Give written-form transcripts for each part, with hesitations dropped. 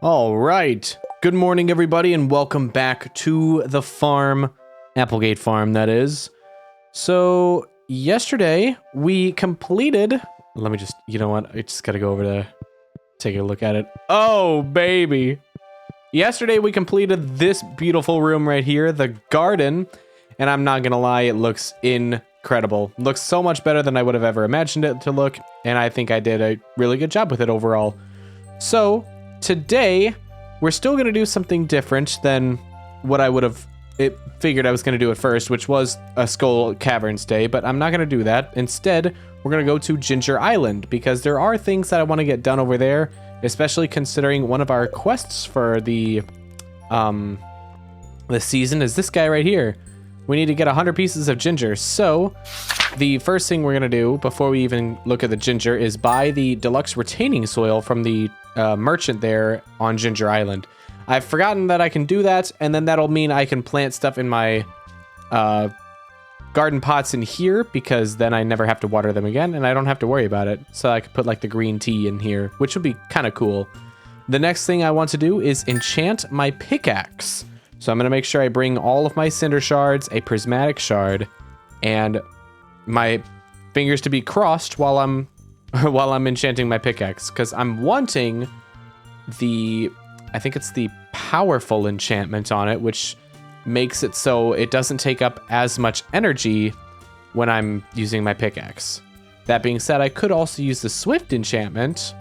All right. Good morning, everybody, and welcome back to the farm, Applegate Farm, that is. So, yesterday we completed. Let me just, you know what? I just gotta go over to take a look at it. Oh, baby. Yesterday we completed this beautiful room right here, the garden, and I'm not gonna lie, it looks incredible. It looks so much better than I would have ever imagined it to look, and I think I did a really good job with it overall. So, today, we're still going to do something different than what I would have figured I was going to do at first, which was a Skull Caverns day, but I'm not going to do that. Instead, we're going to go to Ginger Island, because there are things that I want to get done over there, especially considering one of our quests for the season is this guy right here. We need to get 100 pieces of ginger, so the first thing we're going to do before we even look at the ginger is buy the deluxe retaining soil from the merchant there on Ginger Island. I've forgotten that I can do that, and then that'll mean I can plant stuff in my garden pots in here, because then I never have to water them again, and I don't have to worry about it. So I could put like the green tea in here, which would be kind of cool. The next thing I want to do is enchant my pickaxe. So I'm going to make sure I bring all of my cinder shards, a prismatic shard, and my fingers to be crossed while I'm enchanting my pickaxe, because I'm wanting I think it's the powerful enchantment on it, which makes it so it doesn't take up as much energy when I'm using my pickaxe. That being said, I could also use the swift enchantment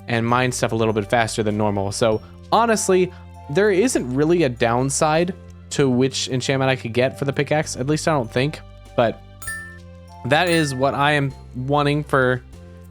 and mine stuff a little bit faster than normal. So honestly, there isn't really a downside to which enchantment I could get for the pickaxe, at least I don't think, but that is what I am wanting for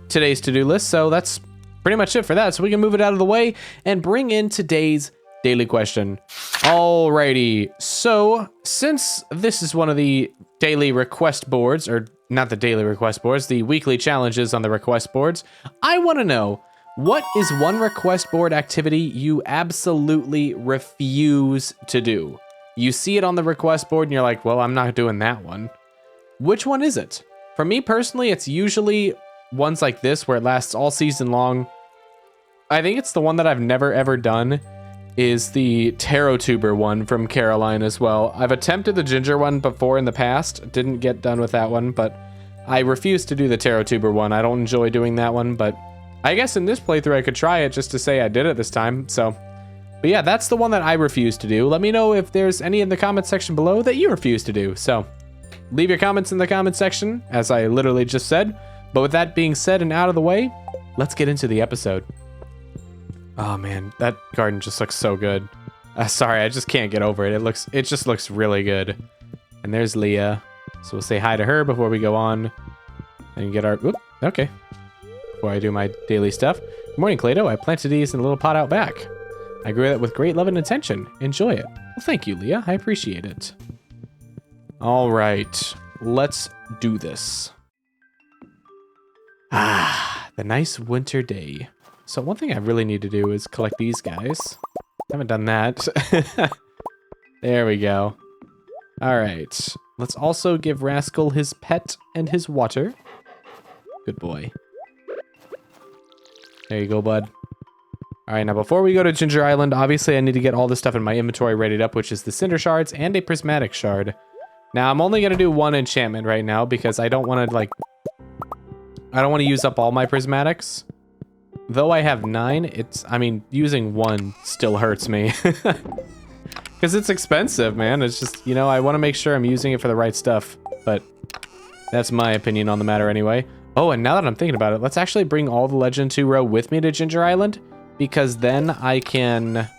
today's to-do list. So that's pretty much it for that. So we can move it out of the way and bring in today's daily question. Alrighty. So since this is one of the daily request boards, or not the daily request boards, the weekly challenges on the request boards, I want to know, what is one request board activity you absolutely refuse to do? You see it on the request board and you're like, well, I'm not doing that one. Which one is it? For me personally, it's usually ones like this where it lasts all season long. I think it's the one that I've never ever done is the taro tuber one from Caroline as well. I've attempted the ginger one before in the past, didn't get done with that one, but I refuse to do the taro tuber one. I don't enjoy doing that one, but I guess in this playthrough I could try it just to say I did it this time. So, but yeah, that's the one that I refuse to do. Let me know if there's any in the comment section below that you refuse to do. So leave your comments in the comment section, as I literally just said. But with that being said and out of the way, let's get into the episode. Oh man, that garden just looks so good. Sorry, I just can't get over it. It just looks really good. And there's Leah. So we'll say hi to her before we go on and get our, okay. Before I do my daily stuff. Good morning, ClayDoh. I planted these in a little pot out back. I grew that with great love and attention. Enjoy it. Well, thank you, Leah. I appreciate it. All right, let's do this. Ah, the nice winter day. So one thing I really need to do is collect these guys. Haven't done that. There we go. All right. Let's also give Rascal his pet and his water. Good boy. There you go, bud. All right, now before we go to Ginger Island, obviously I need to get all this stuff in my inventory readied up, which is the cinder shards and a prismatic shard. Now I'm only gonna do one enchantment right now because I don't want to I don't want to use up all my prismatics. Though I have 9, using one still hurts me. Because it's expensive, man. It's just, I want to make sure I'm using it for the right stuff. But that's my opinion on the matter anyway. Oh, and now that I'm thinking about it, let's actually bring all the Legend 2 row with me to Ginger Island. Because then I can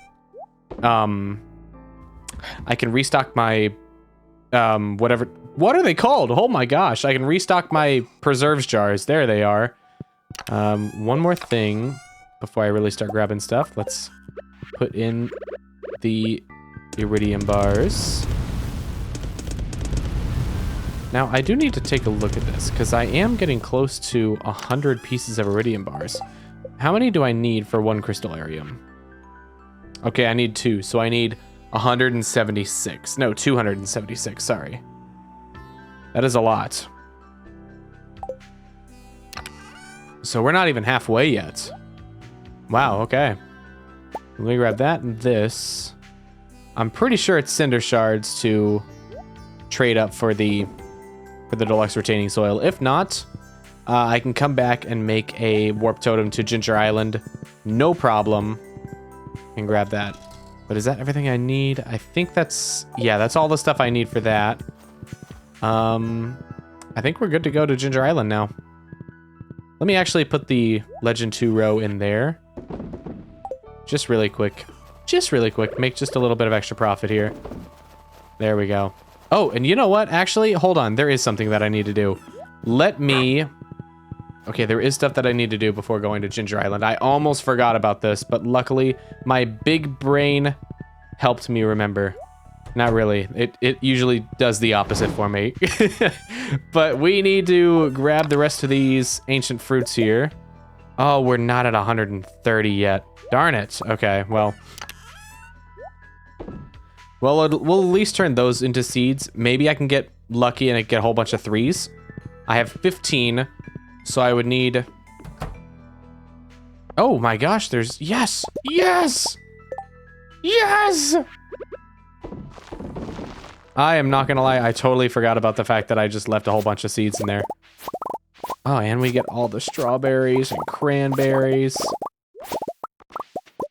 restock my, whatever. What are they called? Oh my gosh, I can restock my preserves jars. There they are. One more thing before I really start grabbing stuff. Let's put in the iridium bars. Now, I do need to take a look at this because I am getting close to 100 pieces of iridium bars. How many do I need for one crystallarium? Okay, I need 2, so I need 176. No, 276, sorry. That is a lot. So we're not even halfway yet. Wow, okay. Let me grab that and this. I'm pretty sure it's cinder shards to trade up for the deluxe retaining soil. If not, I can come back and make a warp totem to Ginger Island. No problem. And grab that. But is that everything I need? I think that's... Yeah, that's all the stuff I need for that. I think we're good to go to Ginger Island now. Let me actually put the Legend 2 row in there. Just really quick. Just really quick. Make just a little bit of extra profit here. There we go. Oh, and you know what? Actually, hold on. There is something that I need to do. Let me... Okay, there is stuff that I need to do before going to Ginger Island. I almost forgot about this, but luckily, my big brain helped me remember. Not really. It usually does the opposite for me. But we need to grab the rest of these ancient fruits here. Oh, we're not at 130 yet. Darn it. Okay, well... Well, we'll at least turn those into seeds. Maybe I can get lucky and get a whole bunch of 3s. I have 15, so I would need... Oh my gosh, there's... Yes! Yes! Yes! I am not gonna lie, I totally forgot about the fact that I just left a whole bunch of seeds in there. Oh, and we get all the strawberries and cranberries.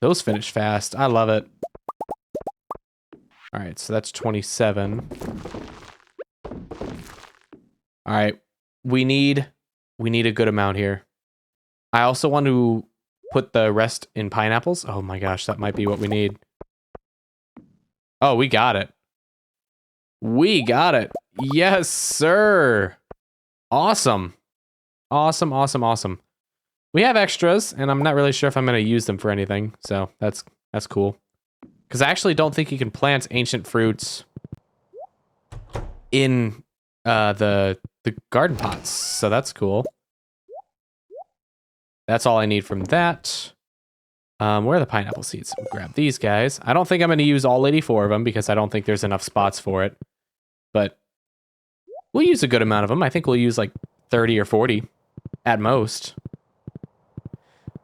Those finish fast. I love it. All right, so that's 27. All right, we need a good amount here. I also want to put the rest in pineapples. Oh my gosh, that might be what we need. Oh, we got it. We got it. Yes, sir. Awesome. Awesome, awesome, awesome. We have extras, and I'm not really sure if I'm going to use them for anything, so that's cool. Because I actually don't think you can plant ancient fruits in the garden pots, so that's cool. That's all I need from that. Where are the pineapple seeds? We'll grab these guys. I don't think I'm going to use all 84 of them because I don't think there's enough spots for it. But we'll use a good amount of them. I think we'll use like 30 or 40 at most.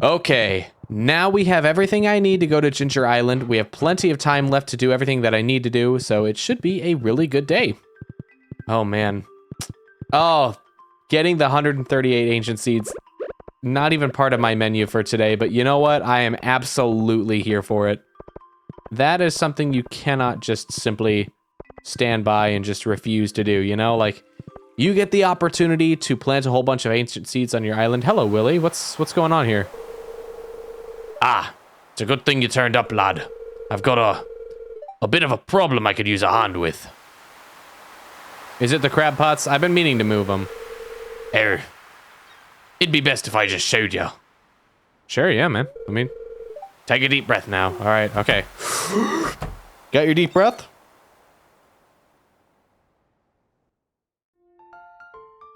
Okay, now we have everything I need to go to Ginger Island. We have plenty of time left to do everything that I need to do, so it should be a really good day. Oh, man. Oh, getting the 138 ancient seeds. Not even part of my menu for today, but you know what? I am absolutely here for it. That is something you cannot just simply stand by and just refuse to do, you know? Like, you get the opportunity to plant a whole bunch of ancient seeds on your island. Hello, Willy. What's going on here? Ah, it's a good thing you turned up, lad. I've got a bit of a problem I could use a hand with. Is it the crab pots? I've been meaning to move them. It'd be best if I just showed you. Sure, yeah, man. I mean, Take a deep breath now. all right, okay. Got your deep breath?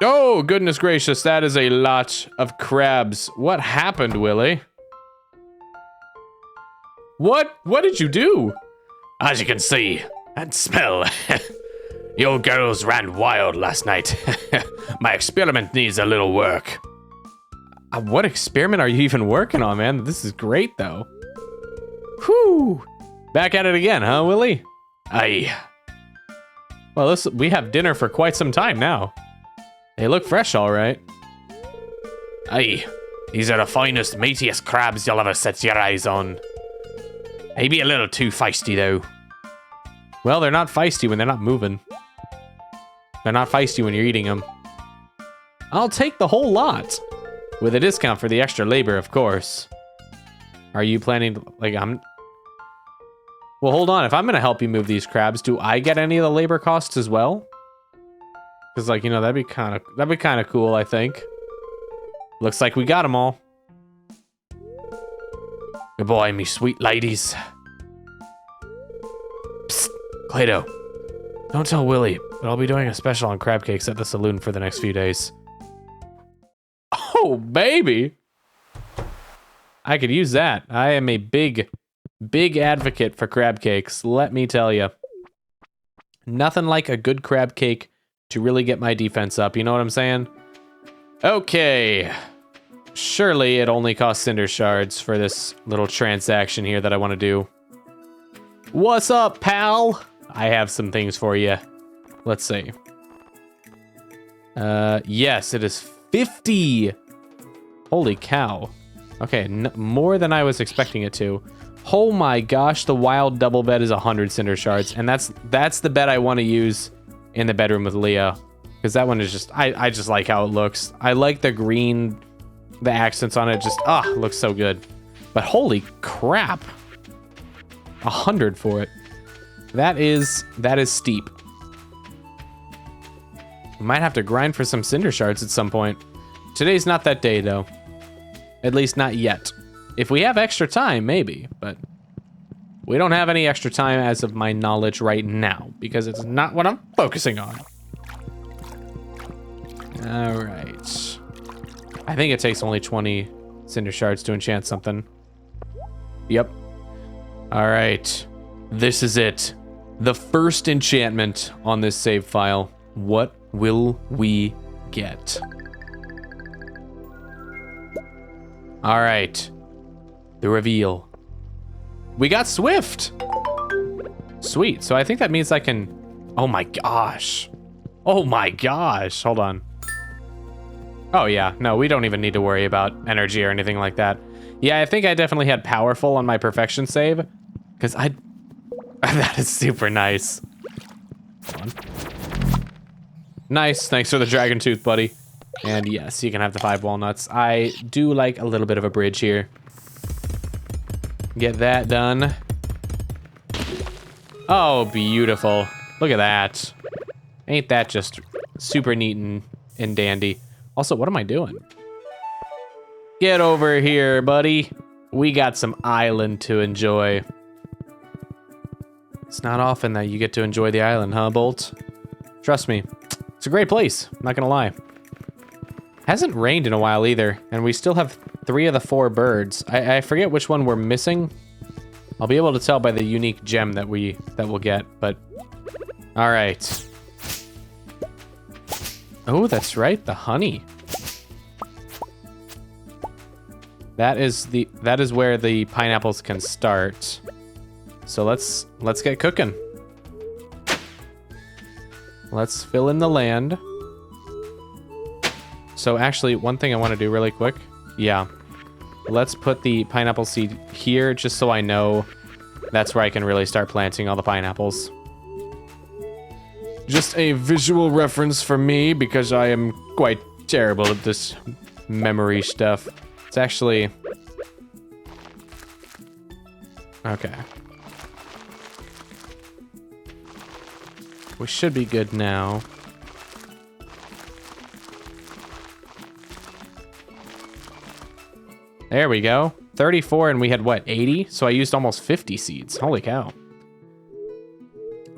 Oh, goodness gracious, that is a lot of crabs. What happened, Willy? What did you do? As you can see and smell, the old girls ran wild last night. My experiment needs a little work. What experiment are you even working on, man? This is great, though. Whew. Back at it again, huh, Willy? Aye. Well, we have dinner for quite some time now. They look fresh, all right. Aye. These are the finest, meatiest crabs you'll ever set your eyes on. Maybe a little too feisty, though. Well, they're not feisty when they're not moving. They're not feisty when you're eating them. I'll take the whole lot. With a discount for the extra labor, of course. Are you planning to, like, well, hold on. If I'm going to help you move these crabs, do I get any of the labor costs as well? Because, like, you know, that'd be kind of cool, I think. Looks like we got them all. Good boy, me sweet ladies. Psst, ClayDoh. Don't tell Willy, but I'll be doing a special on crab cakes at the saloon for the next few days. Oh, baby. I could use that. I am a big advocate for crab cakes, let me tell you. Nothing like a good crab cake to really get my defense up, you know what I'm saying? Okay. surely it only costs cinder shards for this little transaction here that I want to do. What's up, pal? I have some things for you. Let's see. Yes, it is 50. Holy cow. Okay, more than I was expecting it to. Oh my gosh, the wild double bed is 100 cinder shards, and that's the bed I want to use in the bedroom with Leah, because that one is just, I just like how it looks. I like the green, the accents on it, just, looks so good. But holy crap. 100 for it. That is steep. Might have to grind for some cinder shards at some point. Today's not that day, though. At least not yet. If we have extra time, maybe, but we don't have any extra time as of my knowledge right now, because it's not what I'm focusing on. All right. I think it takes only 20 cinder shards to enchant something. Yep. All right. This is it. The first enchantment on this save file. What will we get? All right. The reveal. We got Swift. Sweet. So I think that means I can... Oh my gosh. Oh my gosh. Hold on. Oh yeah. No, we don't even need to worry about energy or anything like that. Yeah, I think I definitely had powerful on my perfection save. Because I... That is super nice. Hold on. Nice. Thanks for the dragon tooth, buddy. And yes, you can have the 5 walnuts. I do like a little bit of a bridge here. Get that done. Oh, beautiful. Look at that. Ain't that just super neat and dandy. Also, what am I doing? Get over here, buddy. We got some island to enjoy. It's not often that you get to enjoy the island, huh, Bolt? Trust me, it's a great place, I'm not gonna lie. Hasn't rained in a while either, and we still have 3 of the 4 birds. I forget which one we're missing. I'll be able to tell by the unique gem that we'll get, but all right. Oh, that's right, the honey. That is where the pineapples can start. So let's get cooking. Let's fill in the land. So actually, one thing I want to do really quick. Yeah. Let's put the pineapple seed here just so I know that's where I can really start planting all the pineapples. Just a visual reference for me because I am quite terrible at this memory stuff. It's actually... Okay. We should be good now. There we go. 34 and we had what, 80? So I used almost 50 seeds. Holy cow.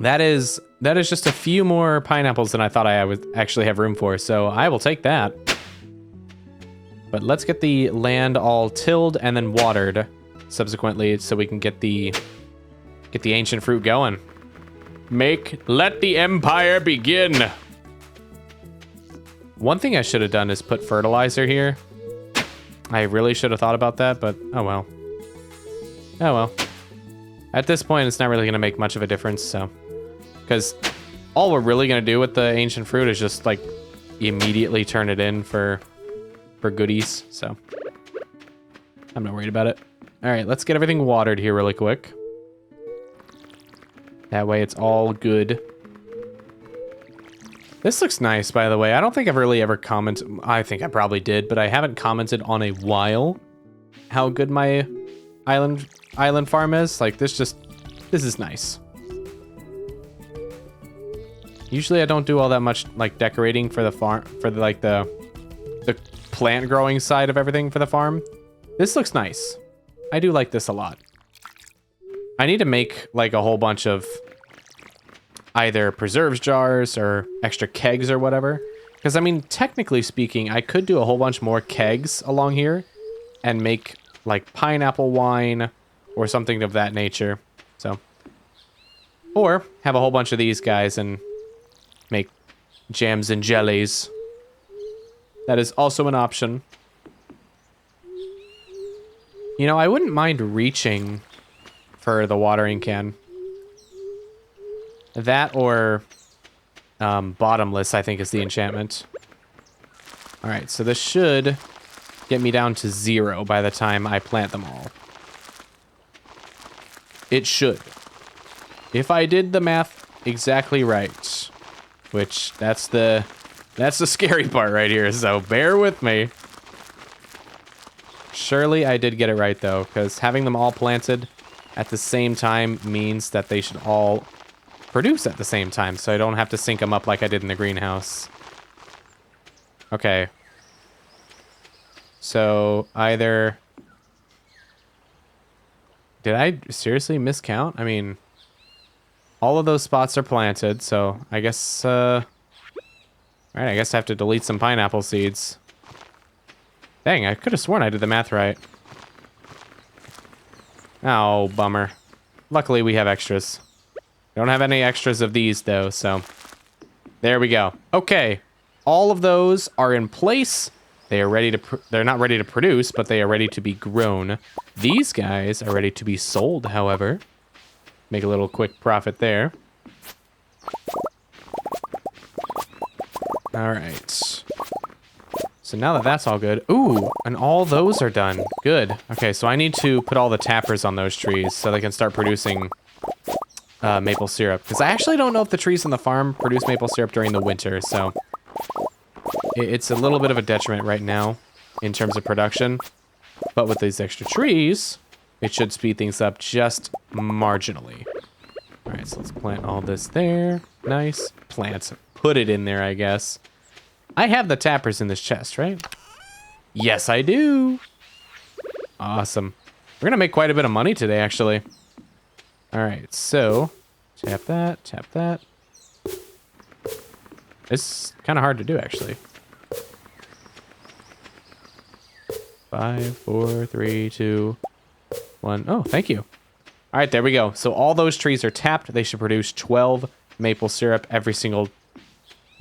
That is just a few more pineapples than I thought I would actually have room for, so I will take that. But let's get the land all tilled and then watered subsequently so we can get the ancient fruit going. Let the empire begin. One thing I should have done is put fertilizer here. I really should have thought about that, but oh well. Oh well. At this point, it's not really going to make much of a difference, so. Because all we're really going to do with the ancient fruit is just, like, immediately turn it in for goodies, so. I'm not worried about it. All right, let's get everything watered here really quick. That way it's all good. This looks nice, by the way. I don't think I've really ever commented. I think I probably did, but I haven't commented on a while how good my island farm is. Like, this is nice. Usually I don't do all that much, like, decorating for the farm, for the plant growing side of everything for the farm. This looks nice. I do like this a lot. I need to make, like, a whole bunch of either preserves jars or extra kegs or whatever. Because, I mean, technically speaking, I could do a whole bunch more kegs along here and make, like, pineapple wine or something of that nature. So, or have a whole bunch of these guys and make jams and jellies. That is also an option. You know, I wouldn't mind reaching for the watering can. That or bottomless, I think, is the enchantment. All right, so this should get me down to 0 by the time I plant them all. It should. If I did the math exactly right, which that's the scary part right here, so bear with me. Surely I did get it right though, because having them all planted at the same time means that they should all produce at the same time, so I don't have to sync them up like I did in the greenhouse. Okay. So either... Did I seriously miscount? I mean, all of those spots are planted, so I guess, Alright, I guess I have to delete some pineapple seeds. Dang, I could have sworn I did the math right. Oh, bummer. Luckily, we have extras. Don't have any extras of these, though, so... There we go. Okay. All of those are in place. They are ready to... They're not ready to produce, but they are ready to be grown. These guys are ready to be sold, however. Make a little quick profit there. All right. So now that that's all good... Ooh, and all those are done. Good. Okay, so I need to put all the tappers on those trees so they can start producing maple syrup. Because I actually don't know if the trees on the farm produce maple syrup during the winter, so... It's a little bit of a detriment right now in terms of production. But with these extra trees, it should speed things up just marginally. All right, so let's plant all this there. Nice. Plant. Put it in there, I guess. I have the tappers in this chest, right? Yes, I do. Awesome. We're gonna make quite a bit of money today, actually. All right, so tap that, tap that. It's kind of hard to do, actually. 5, 4, 3, 2, 1. Oh, thank you. All right, there we go. So all those trees are tapped. They should produce 12 maple syrup every single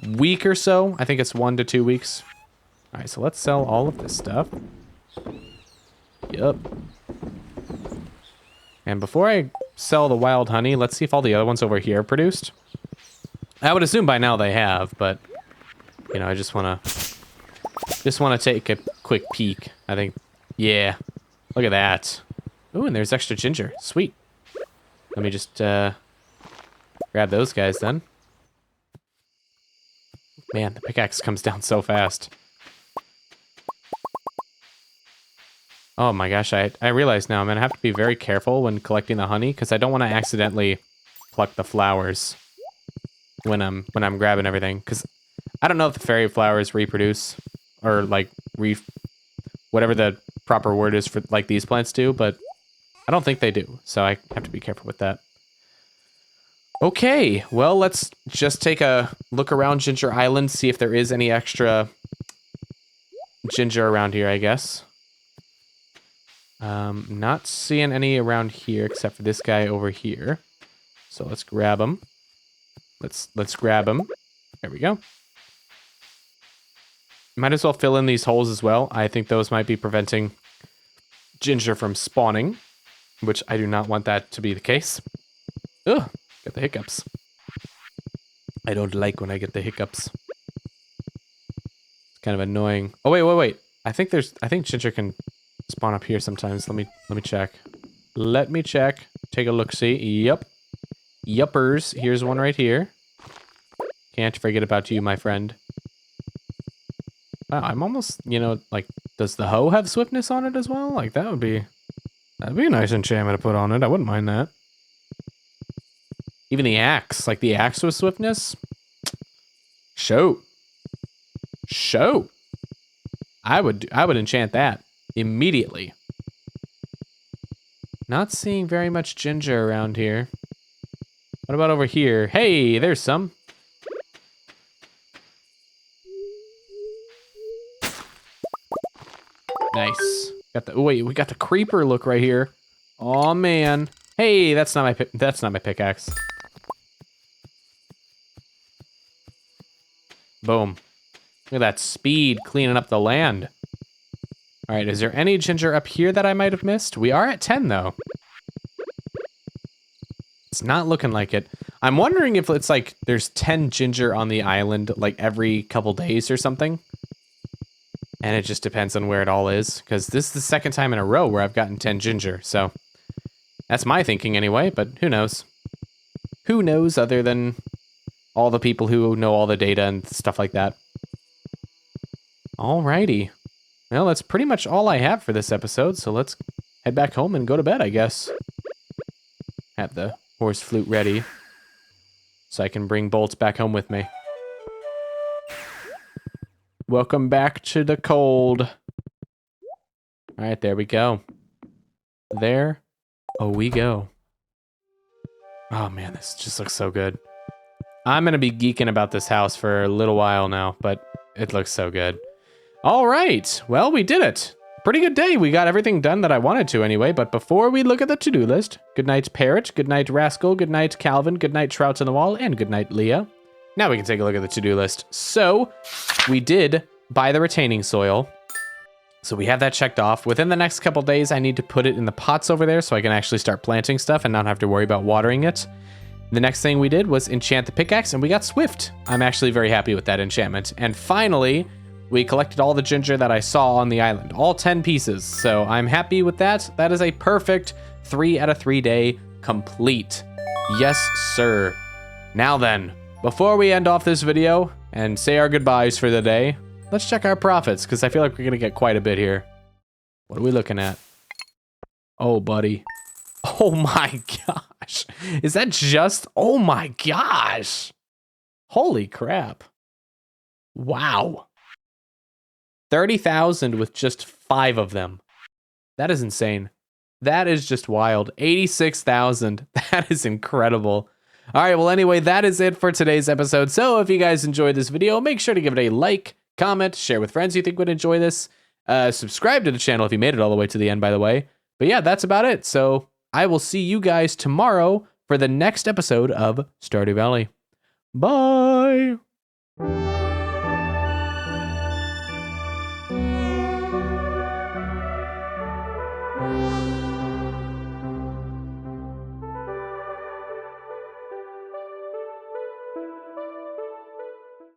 week or so. I think it's 1 to 2 weeks. All right, so let's sell all of this stuff. Yup. And before I sell the wild honey, let's see if all the other ones over here are produced. I would assume by now they have, but you know, I just wanna take a quick peek. I think, yeah, look at that. Ooh, and there's extra ginger. Sweet. Let me just grab those guys then. Man, the pickaxe comes down so fast. Oh my gosh, I realize now I'm gonna have to be very careful when collecting the honey because I don't want to accidentally pluck the flowers when I'm grabbing everything. Because I don't know if the fairy flowers reproduce or like whatever the proper word is for like these plants do, but I don't think they do. So I have to be careful with that. Okay, well, let's just take a look around Ginger Island, see if there is any extra ginger around here, I guess. Not seeing any around here except for this guy over here. So let's grab him. Let's grab him. There we go. Might as well fill in these holes as well. I think those might be preventing ginger from spawning, which I do not want that to be the case. Ugh, get the hiccups. I don't like when I get the hiccups. It's kind of annoying. Oh, wait. I think ginger can spawn up here sometimes. Let me check. Let me check. Take a look-see. Yep. Yuppers. Here's one right here. Can't forget about you, my friend. Wow, I'm almost, you know, like, does the hoe have swiftness on it as well? Like, that'd be a nice enchantment to put on it. I wouldn't mind that. Even the axe, like the axe with swiftness. Show. I would enchant that immediately. Not seeing very much ginger around here. What about over here? Hey, there's some. Nice. Got the wait, we got the creeper look right here. Oh man. Hey, that's not my pickaxe. Boom. Look at that speed cleaning up the land. All right, is there any ginger up here that I might have missed? We are at 10 though. It's not looking like it. I'm wondering if it's like there's 10 ginger on the island like every couple days or something. And it just depends on where it all is, because this is the second time in a row where I've gotten 10 ginger, so that's my thinking anyway, but who knows? Who knows other than all the people who know all the data and stuff like that. Alrighty. Well, that's pretty much all I have for this episode, so let's head back home and go to bed, I guess. Have the horse flute ready so I can bring Bolts back home with me. Welcome back to the cold. All right, there we go. There we go. Oh man, this just looks so good. I'm gonna be geeking about this house for a little while now, but it looks so good. All right, well, we did it. Pretty good day. We got everything done that I wanted to anyway, but before we look at the to-do list, good night, Parrot, good night, Rascal, good night, Calvin, good night, Trouts on the Wall, and good night, Leah. Now we can take a look at the to-do list. So, we did buy the retaining soil. So we have that checked off. Within the next couple days, I need to put it in the pots over there so I can actually start planting stuff and not have to worry about watering it. The next thing we did was enchant the pickaxe, and we got Swift. I'm actually very happy with that enchantment. And finally, we collected all the ginger that I saw on the island, all 10 pieces. So I'm happy with that. That is a perfect 3 out of 3 day complete. Yes, sir. Now then, before we end off this video and say our goodbyes for the day, let's check our profits, because I feel like we're gonna get quite a bit here. What are we looking at? Oh, buddy. Oh my gosh. Is that just, oh my gosh. Holy crap. Wow. 30,000 with just 5 of them. That is insane. That is just wild. 86,000. That is incredible. All right, well, anyway, that is it for today's episode. So if you guys enjoyed this video, make sure to give it a like, comment, share with friends you think would enjoy this. Subscribe to the channel if you made it all the way to the end, by the way. But yeah, that's about it. So I will see you guys tomorrow for the next episode of Stardew Valley. Bye!